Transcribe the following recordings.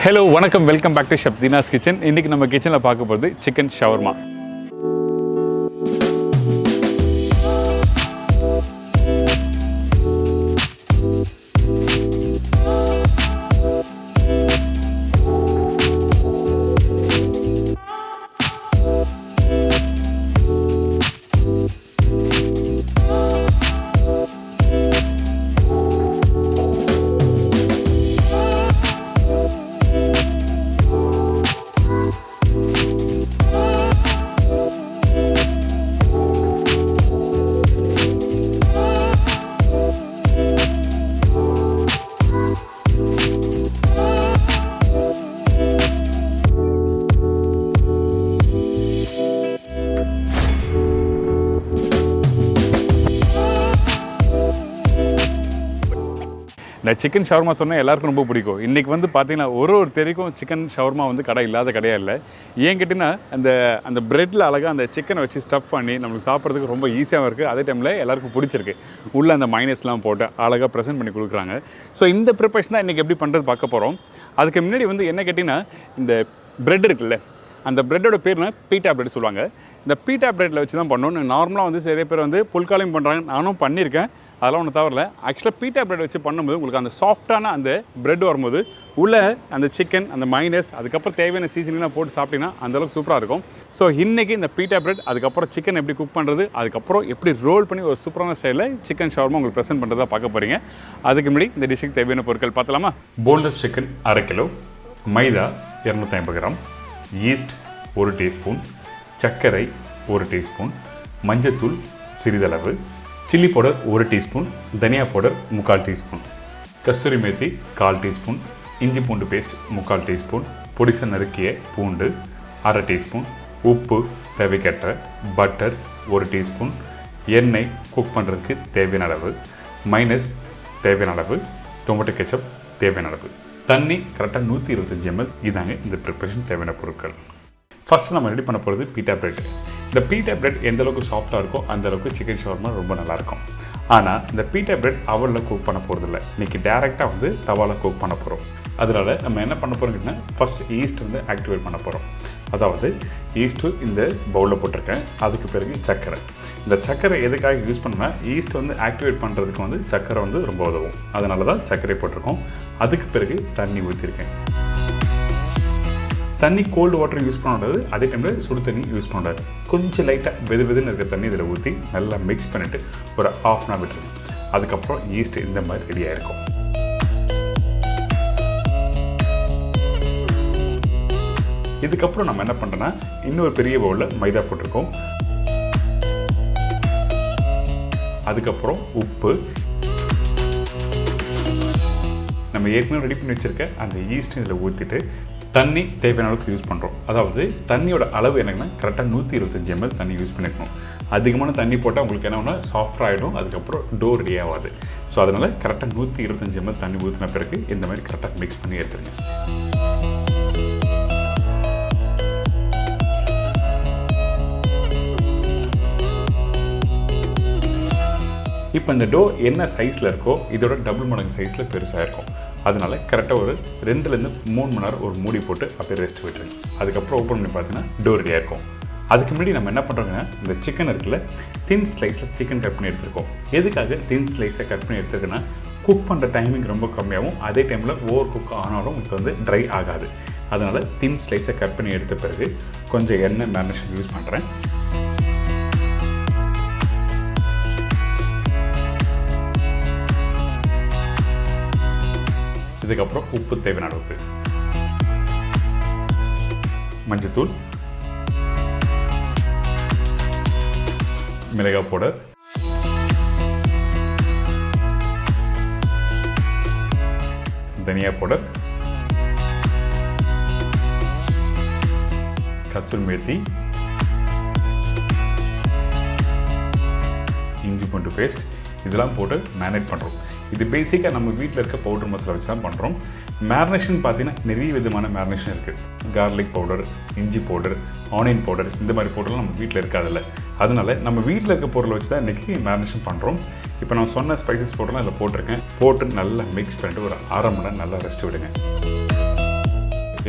Hello வணக்கம், welcome back to chef Deena's kitchen. இன்றைக்கி நம்ம கிச்சனில் பார்க்க போகிறது சிக்கன் ஷவர்மா. இந்த சிக்கன் ஷவர்மா சொன்னால் எல்லாருக்கும் ரொம்ப பிடிக்கும். இன்றைக்கி பார்த்தீங்கன்னா ஒரு தெருக்கும் சிக்கன் ஷவர்மா கடை இல்லாத கடையாக இல்லை. ஏன் கேட்டிங்கன்னா அந்த ப்ரெட்டில் அழகாக அந்த சிக்கனை வச்சு ஸ்டஃப் பண்ணி நம்மளுக்கு சாப்பிட்றதுக்கு ரொம்ப ஈஸியாகவும் இருக்குது. அதே டைமில் எல்லாருக்கும் பிடிச்சிருக்கு. உள்ளே அந்த மைனஸ்லாம் போட்டு அழகாக ப்ரெசென்ட் பண்ணி கொடுக்குறாங்க. ஸோ இந்த ப்ரிப்பரேஷன் தான் இன்றைக்கி எப்படி பண்ணுறது பார்க்க போகிறோம். அதுக்கு முன்னாடி என்ன கேட்டிங்கன்னா, இந்த ப்ரெட் இருக்குல்ல, அந்த ப்ரெட்டோட பேர்னா பீட்டா ப்ரெட் சொல்லுவாங்க. இந்த பீட்டா ப்ரெட்டில் வச்சு தான் பண்ணணும். நார்மலாக நிறைய பேர் புல்காலையும் பண்ணுறாங்க. நானும் பண்ணியிருக்கேன், அதெல்லாம் ஒன்றும் தவறல. ஆக்சுவலாக பீட்டா ப்ரெட் வச்சு பண்ணும்போது உங்களுக்கு அந்த சாஃப்டான அந்த ப்ரெட் வரும்போது உள்ளே அந்த சிக்கன், அந்த மைனஸ், அதுக்கப்புறம் தேவையான சீசனிங்லாம் போட்டு சாப்பிட்டிங்கன்னா அந்தளவுக்கு சூப்பராக இருக்கும். ஸோ இன்றைக்கி இந்த பீட்டா ப்ரெட், அதுக்கப்புறம் சிக்கன் எப்படி குக் பண்ணுறது, அதுக்கப்புறம் எப்படி ரோல் பண்ணி ஒரு சூப்பரான ஸ்டைலில் சிக்கன் ஷவர்மா உங்களுக்கு ப்ரெசென்ட் பண்ணுறதா பார்க்க போகிறீங்க. அதுக்கு முன்னாடி இந்த டிஷ்ஷுக்கு தேவையான பொருட்கள் பார்த்தலாமா? போன்லெஸ் சிக்கன் 1/2 கிலோ, மைதா 250 கிராம், ஈஸ்ட் 1 டீஸ்பூன், சர்க்கரை 1 டீஸ்பூன், மஞ்சத்தூள் சிறிதளவு, சில்லி பவுடர் 1 டீஸ்பூன், தனியா பவுடர் 3/4 டீஸ்பூன், கஸ்தூரி மேத்தி 1/4 டீஸ்பூன், இஞ்சி பூண்டு பேஸ்ட் 3/4 டீஸ்பூன், பொடிசை நறுக்கிய பூண்டு 1/2 டீஸ்பூன், உப்பு தேவைக்கேற்ற, பட்டர் 1 டீஸ்பூன், எண்ணெய் குக் பண்ணுறதுக்கு தேவையான அளவு, மைனஸ் தேவையான அளவு, டொமேட்டோ கெச்சப் தேவையான அளவு, தண்ணி கரெக்டாக 125 ml. இதாங்க இந்த ப்ரிப்பரேஷன் தேவையான பொருட்கள். ஃபஸ்ட்டு நம்ம ரெடி பண்ண போகிறது பீட்டா ப்ரெட். இந்த பீட்டா ப்ரெட் எந்த அளவுக்கு சாஃப்டாக இருக்கோ அந்தளவுக்கு சிக்கன் ஷவர்மா ரொம்ப நல்லாயிருக்கும். ஆனால் இந்த பீட்டா ப்ரெட் அவலில் குக் பண்ண போகிறதில்ல. இன்றைக்கி டேரெக்டாக தவாவில் குக் பண்ண போகிறோம். அதனால் நம்ம என்ன பண்ண போகிறோம்னா, ஃபஸ்ட் ஈஸ்ட் ஆக்டிவேட் பண்ண போகிறோம். அதாவது ஈஸ்ட்டு இந்த பவுலில் போட்டிருக்கேன். அதுக்கு பிறகு சர்க்கரை. இந்த சர்க்கரை எதுக்காக யூஸ் பண்ணால், ஈஸ்ட் ஆக்டிவேட் பண்ணுறதுக்கு சர்க்கரை ரொம்ப உதவும். அதனால தான் சர்க்கரை போட்டிருக்கோம். அதுக்கு பிறகு தண்ணி ஊற்றிருக்கேன். தண்ணி கோல்டு வாட்டர் யூஸ் பண்ணக்கூடாது, அதே டைமில் சுடு தண்ணி யூஸ் பண்ணக்கூடாது. கொஞ்சம் லைட்டாக வெதுன்னு இருக்கிற தண்ணி இதில் ஊற்றி நல்லா மிக்ஸ் பண்ணிவிட்டு ஒரு 1/2 hour விட்டுருங்க. அதுக்கப்புறம் ஈஸ்ட் இந்த மாதிரி ரெடியாக இருக்கும். இதுக்கப்புறம் நம்ம என்ன பண்ணுறோன்னா, இன்னொரு பெரிய பவுலில் மைதா போட்டிருக்கோம். அதுக்கப்புறம் உப்பு, நம்ம ஏற்கனவே ரெடி பண்ணி வச்சுருக்க அந்த ஈஸ்ட் இதில் ஊற்றிட்டு தண்ணி தேவையான அளவுக்கு யூஸ் பண்ணுறோம். அதாவது தண்ணியோட அளவு என்னங்கன்னா கரெக்டாக 125 ml தண்ணி யூஸ் பண்ணிக்கணும். அதிகமான தண்ணி போட்டால் உங்களுக்கு என்ன ஒன்றா சாஃப்டாக ஆகிடும், அதுக்கப்புறம் டோ ரெடி ஆகாது. ஸோ அதனால் கரெக்டாக 125 ml தண்ணி ஊற்றின பிறகு இந்த மாதிரி கரெக்டாக மிக்ஸ் பண்ணி எடுத்துருங்க. இப்போ இந்த டோ என்ன சைஸில் இருக்கோ இதோட டபுள் மடங்கு சைஸில் பெருசாக இருக்கும். அதனால் கரெக்டாக ஒரு 2 to 3 மணி நேரம் ஒரு மூடி போட்டு அப்படியே ரெஸ்ட் விட்டுருங்க. அதுக்கப்புறம் ஓப்பன் பண்ணி பார்த்தீங்கன்னா டோ ரெடியாக இருக்கும். அதுக்கு முன்னாடி நம்ம என்ன பண்ணுறோங்கன்னா, இந்த சிக்கன் இருக்குல்ல, தின் ஸ்லைஸில் சிக்கன் கட் பண்ணி எடுத்துருக்கோம். எதுக்காக தின் ஸ்லைஸை கட் பண்ணி எடுத்துருக்குன்னா, குக் பண்ணுற டைமிங் ரொம்ப கம்மியாகவும், அதே டைமில் ஓவர் குக் ஆனாலும் உங்களுக்கு ட்ரை ஆகாது. அதனால் தின் ஸ்லைஸை கட் பண்ணி எடுத்த பிறகு கொஞ்சம் எண்ணெய் மேரினேஷன் யூஸ் பண்ணுறேன். இதுக்கப்புறம் உப்பு தேவையான அளவுக்கு, மஞ்சத்தூள், மிளகாய் பவுடர், தனியா பவுடர், கசூரி மேத்தி, இஞ்சி பூண்டு பேஸ்ட் இதெல்லாம் போட்டு மேரினேட் பண்ணுறோம். இது பேசிக்காக நம்ம வீட்டில் இருக்க பவுடர் மசாலா வச்சு தான் பண்ணுறோம். மேரினேஷன் பார்த்தீங்கன்னா நிறைய விதமான மேரினேஷன் இருக்குது. கார்லிக் பவுடர், இஞ்சி பவுடர், ஆனியன் பவுடர், இந்த மாதிரி பவுடர்லாம் நம்ம வீட்டில் இருக்காதில்ல. அதனால் நம்ம வீட்டில் இருக்க பொருளை வச்சு தான் இன்றைக்கி மேரினேஷன் பண்ணுறோம். இப்போ நான் சொன்ன ஸ்பைசஸ் பவுடர்லாம் இதில் போட்டிருக்கேன். போட்டு நல்லா மிக்ஸ் பண்ணிட்டு ஒரு 1/2 மணி நேரம் நல்லா ரெஸ்ட் விடுங்க.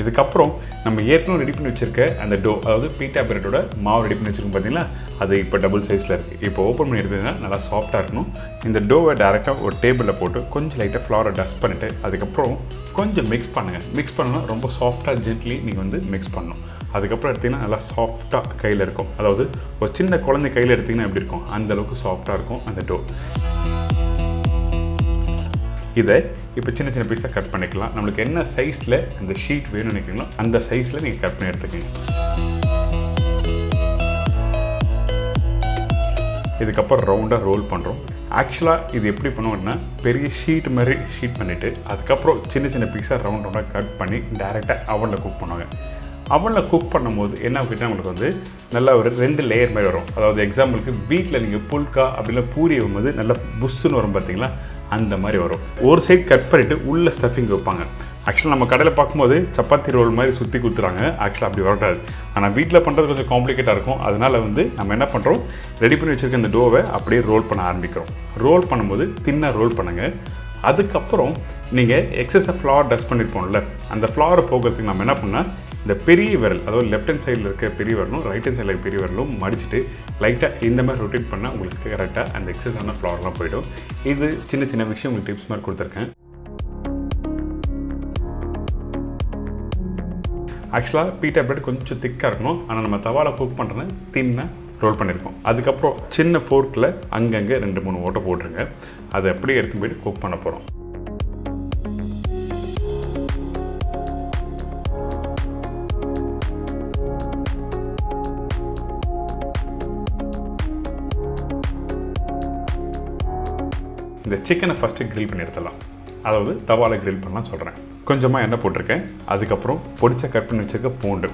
இதுக்கப்புறம் நம்ம ஏற்கனவே ரெடி பண்ணி வச்சுருக்க அந்த டோ, அதாவது பீட்டா பிரெட்டோட மாவு ரெடி பண்ணி வச்சுருக்கோம் பார்த்தீங்களா, அது இப்போ டபுள் சைஸில் இருக்குது. இப்போ ஓப்பன் பண்ணி எடுத்ததுன்னா நல்லா சாஃப்டாக இருக்கணும். இந்த டோவை டேரெக்டாக ஒரு டேபிளில் போட்டு கொஞ்சம் லைட்டாக ஃப்ளவரை டஸ்ட் பண்ணிவிட்டு அதுக்கப்புறம் கொஞ்சம் மிக்ஸ் பண்ணுங்கள். மிக்ஸ் பண்ணணும், ரொம்ப சாஃப்டாக ஜென்ட்லி நீங்கள் வந்து மிக்ஸ் பண்ணணும். அதுக்கப்புறம் எடுத்திங்கன்னா நல்லா சாஃப்டாக கையில் இருக்கும். அதாவது ஒரு சின்ன குழந்தை கையில் எடுத்திங்கன்னா எப்படி இருக்கும், அந்தளவுக்கு சாஃப்டாக இருக்கும் அந்த டோ. இதை இப்போ சின்ன சின்ன பீஸாக கட் பண்ணிக்கலாம். நம்மளுக்கு என்ன சைஸில் அந்த ஷீட் வேணும்னு நினைக்கிறீங்களோ அந்த சைஸில் நீங்கள் கட் பண்ணி எடுத்துக்கோங்க. இதுக்கப்புறம் ரவுண்டாக ரோல் பண்ணுறோம். ஆக்சுவலாக இது எப்படி பண்ணுவோம்னா, பெரிய ஷீட் மாதிரி ஷீட் பண்ணிவிட்டு அதுக்கப்புறம் சின்ன சின்ன பீஸாக ரவுண்டாக கட் பண்ணி டேரெக்டாக அவனில் குக் பண்ணுவாங்க. அவனில் குக் பண்ணும்போது என்ன ஆகிட்டா உங்களுக்கு வந்து நல்லா ஒரு 2 லேயர் மாதிரி வரும். அதாவது எக்ஸாம்பிளுக்கு வீட்டில் நீங்கள் புல்கா அப்படிலாம் பூரி வரும்போது நல்லா புஷ்ஷுன்னு வரும் பார்த்தீங்களா, அந்த மாதிரி வரும். ஒரு சைடு கட் பண்ணிவிட்டு உள்ள ஸ்டஃபிங் வைப்பாங்க. ஆக்சுவலாக நம்ம கடையில் பார்க்கும்போது சப்பாத்தி ரோல் மாதிரி சுற்றி கொடுத்துறாங்க. ஆக்சுவலாக அப்படி வரக்கூடாது. ஆனால் வீட்டில் பண்ணுறது கொஞ்சம் காம்ப்ளிகேட்டாக இருக்கும். அதனால் வந்து நம்ம என்ன பண்ணுறோம், ரெடி பண்ணி வச்சுருக்க இந்த டோவை அப்படியே ரோல் பண்ண ஆரம்பிக்கிறோம். ரோல் பண்ணும்போது தின்னாக ரோல் பண்ணுங்கள். அதுக்கப்புறம் நீங்கள் எக்ஸஸாக ஃப்ளவர் டஸ்ட் பண்ணியிருப்போம்ல, அந்த ஃப்ளவரை போகிறதுக்கு நம்ம என்ன பண்ணால் இந்த பெரிய விரல், அதாவது லெஃப்ட் ஹேண்ட் சைடில் இருக்க பெரிய விரலும் ரைட் ஹேண்ட் சைடில் இருக்க பெரிய விரலும் மடிச்சுட்டு லைட்டாக இந்த மாதிரி ரொட்டேட் பண்ணால் உங்களுக்கு கரெக்டாக அந்த எக்ஸஸான ஃப்ளவர்லாம் போய்டும். இது சின்ன சின்ன விஷயம் உங்களுக்கு டிப்ஸ் மாதிரி கொடுத்துருக்கேன். ஆக்சுவலாக பீட்டா பிரெட் கொஞ்சம் திக்காக இருக்கணும். ஆனால் நம்ம தவாவில் குக் பண்ணுறது தின்னாக ரோல் பண்ணியிருக்கோம். அதுக்கப்புறம் சின்ன ஃபோர்க்கில் அங்கங்கே 2-3 ஓட்டை போட்டுருங்க. அதை அப்படியே எடுத்து போய்ட்டு குக் பண்ண போகிறோம். இந்த சிக்கனை ஃபஸ்ட்டு கிரில் பண்ணி எடுத்துடலாம். அதாவது தவாவில் கிரில் பண்ணலாம் சொல்கிறேன். கொஞ்சமாக எண்ணெய் போட்டிருக்கேன். அதுக்கப்புறம் பொடிச்ச கட் பண்ணி வச்சுருக்க பூண்டு,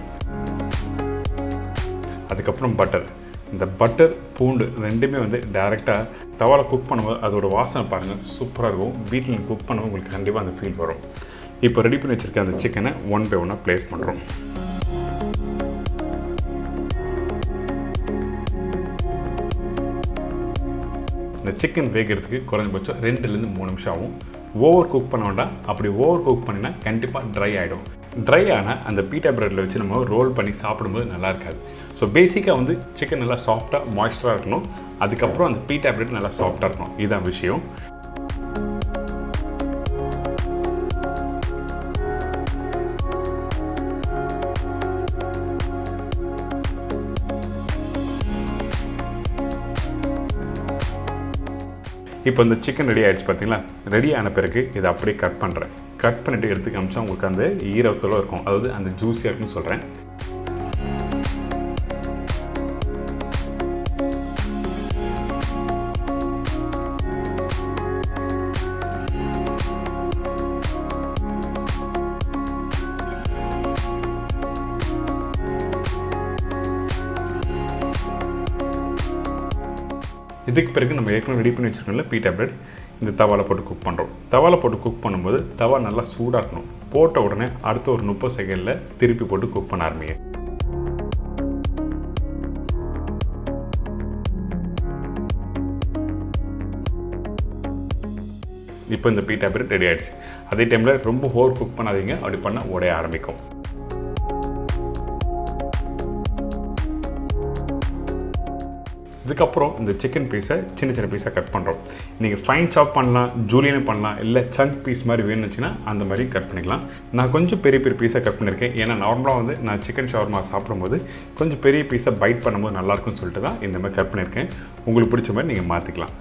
அதுக்கப்புறம் பட்டர். இந்த பட்டர் பூண்டு ரெண்டுமே வந்து டேரெக்டாக தவாவில் குக் பண்ணும்போது அதோட வாசனை பாருங்கள், சூப்பராக இருக்கும். வீட்டில் குக் பண்ணும்போது உங்களுக்கு கண்டிப்பாக அந்த ஃபீல் வரும். இப்போ ரெடி பண்ணி வச்சுருக்க அந்த சிக்கனை 1 by 1 ப்ளேஸ் பண்ணுறோம். இந்த சிக்கன் வேகிறதுக்கு குறைஞ்சபட்சம் 2-3 நிமிஷம் ஆகும். ஓவர் குக் பண்ண வேண்டாம். அப்படி ஓவர் குக் பண்ணினா கண்டிப்பாக ட்ரை ஆகிடும். ட்ரை ஆனால் அந்த பீட்டா பிரெட்டில் வச்சு நம்ம ரோல் பண்ணி சாப்பிடும்போது நல்லா இருக்காது. ஸோ பேசிக்காக வந்து சிக்கன் நல்லா சாஃப்டாக மாய்ஸ்டராக இருக்கணும். அதுக்கப்புறம் அந்த பீட்டா பிரெட் நல்லா சாஃப்டாக இருக்கணும். இதுதான் விஷயம். இப்போ இந்த சிக்கன் ரெடி ஆகிடுச்சு பார்த்தீங்களா. ரெடி ஆன பிறகு இதை அப்படியே கட் பண்ணுறேன். கட் பண்ணிவிட்டு எடுத்து காமிச்சா உங்களுக்கு அந்த ஈரத்தோடு இருக்கும், அதாவது அந்த ஜூஸியாக இருக்குன்னு சொல்கிறேன். இதுக்கு பிறகு நம்ம ஏற்கனவே ரெடி பண்ணி வச்சுருக்கோம்ல பீட்டா பிரெட், இந்த தவாவில் போட்டு குக் பண்ணுறோம். தவாவில் போட்டு குக் பண்ணும்போது தவா நல்லா சூடாக இருக்கணும். போட்ட உடனே அடுத்த ஒரு 30 செகண்டில் திருப்பி போட்டு குக் பண்ண ஆரம்பிங்க. இப்போ இந்த பீட்டா பிரெட் ரெடி ஆகிடுச்சு. அதே டைமில் ரொம்ப ஓவர் குக் பண்ணாதீங்க, அப்படி பண்ணால் உடைய ஆரம்பிக்கும். இதுக்கப்புறம் இந்த சிக்கன் பீஸை சின்ன சின்ன பீஸாக கட் பண்ணுறோம். நீங்கள் ஃபைன் சாப் பண்ணலாம், ஜூலியனு பண்ணலாம், இல்லை சங்க் பீஸ் மாதிரி வேணுச்சுன்னா அந்த மாதிரி கட் பண்ணிக்கலாம். நான் கொஞ்சம் பெரிய பெரிய பீஸாக கட் பண்ணியிருக்கேன். ஏன்னா நார்மலாக வந்து நான் சிக்கன் ஷவர்மா சாப்பிடும்போது கொஞ்சம் பெரிய பீஸை பைட் பண்ணும்போது நல்லாயிருக்குன்னு சொல்லிட்டு தான் இந்த மாதிரி கட் பண்ணியிருக்கேன். உங்களுக்கு பிடிச்ச மாதிரி நீங்கள் மாற்றிக்கலாம்.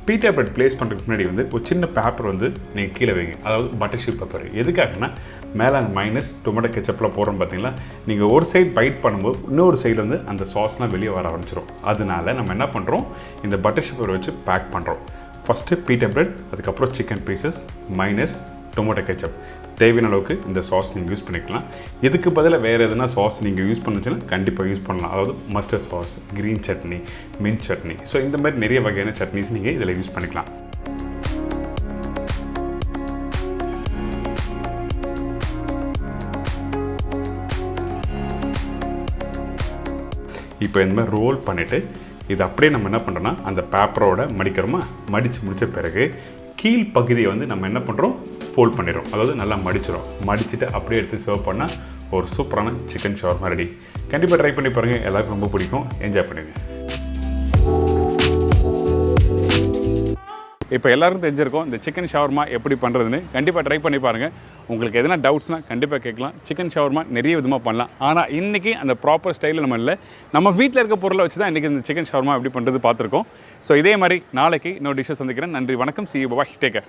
பீட்டா பிரெட் ப்ளேஸ் பண்ணுறதுக்கு முன்னாடி வந்து ஒரு சின்ன பேப்பர் வந்து நீங்கள் கீழே வைங்க. அதாவது பட்டர் ஷீட் பேப்பர். எதுக்காகனா மேலே அந்த மைனஸ் டொமேட்டோ கெச்சப்லாம் போடுறோம் பார்த்தீங்களா, நீங்கள் ஒரு சைடு பைட் பண்ணும்போது இன்னொரு சைடு வந்து அந்த சாஸ்லாம் வெளியே வர ஆரம்பிச்சிடும். அதனால நம்ம என்ன பண்ணுறோம், இந்த பட்டர் ஷீட் பேப்பர் வச்சு பேக் பண்ணுறோம். ஃபஸ்ட்டு பீட்டா பிரெட், அதுக்கப்புறம் chicken pieces, minus tomato ketchup. தேவையான அளவுக்கு இந்த சாஸ் நீங்கள் யூஸ் பண்ணிக்கலாம். இதுக்கு பதிலாக வேறு எதுனா சாஸ் நீங்கள் யூஸ் பண்ணுச்சுன்னா கண்டிப்பாக யூஸ் பண்ணலாம். அதாவது mustard sauce, green chutney, mint chutney, so இந்த மாதிரி நிறைய வகையான சட்னிஸ் நீங்கள் இதில் யூஸ் பண்ணிக்கலாம். இப்போ இந்த மாதிரி ரோல் பண்ணிவிட்டு இது அப்படியே நம்ம என்ன பண்ணுறோன்னா அந்த பேப்பரோட மடிக்கிறோமா, மடித்து முடித்த பிறகு கீழ் பகுதியை வந்து நம்ம என்ன பண்ணுறோம், ஃபோல்ட் பண்ணிடுறோம். அதாவது நல்லா மடிச்சிடும். மடிச்சுட்டு அப்படியே எடுத்து சர்வ் பண்ணால் ஒரு சூப்பரான சிக்கன் ஷவர்மா ரெடி. கண்டிப்பாக ட்ரை பண்ணி பாருங்கள், எல்லாருக்கும் ரொம்ப பிடிக்கும். என்ஜாய் பண்ணுங்கள். இப்போ எல்லாருக்கும் தெரிஞ்சிருக்கும் இந்த சிக்கன் ஷவர்மா எப்படி பண்ணுறதுன்னு. கண்டிப்பாக ட்ரை பண்ணி பாருங்கள். உங்களுக்கு எதனா டவுட்ஸ்னால் கண்டிப்பாக கேட்கலாம். சிக்கன் ஷவர்மா நிறைய விதமாக பண்ணலாம். ஆனால் இன்றைக்கி அந்த ப்ராப்பர் ஸ்டைலில் நம்ம இல்லை, நம்ம வீட்டில் இருக்க பொருளை வச்சு தான் இன்றைக்கி இந்த சிக்கன் ஷவர்மா எப்படி பண்ணுறது பார்த்துருக்கோம். ஸோ இதே மாதிரி நாளைக்கு இன்னொரு டிஷ்ஷை சந்திக்கிறேன். நன்றி, வணக்கம். See you, bye, take care.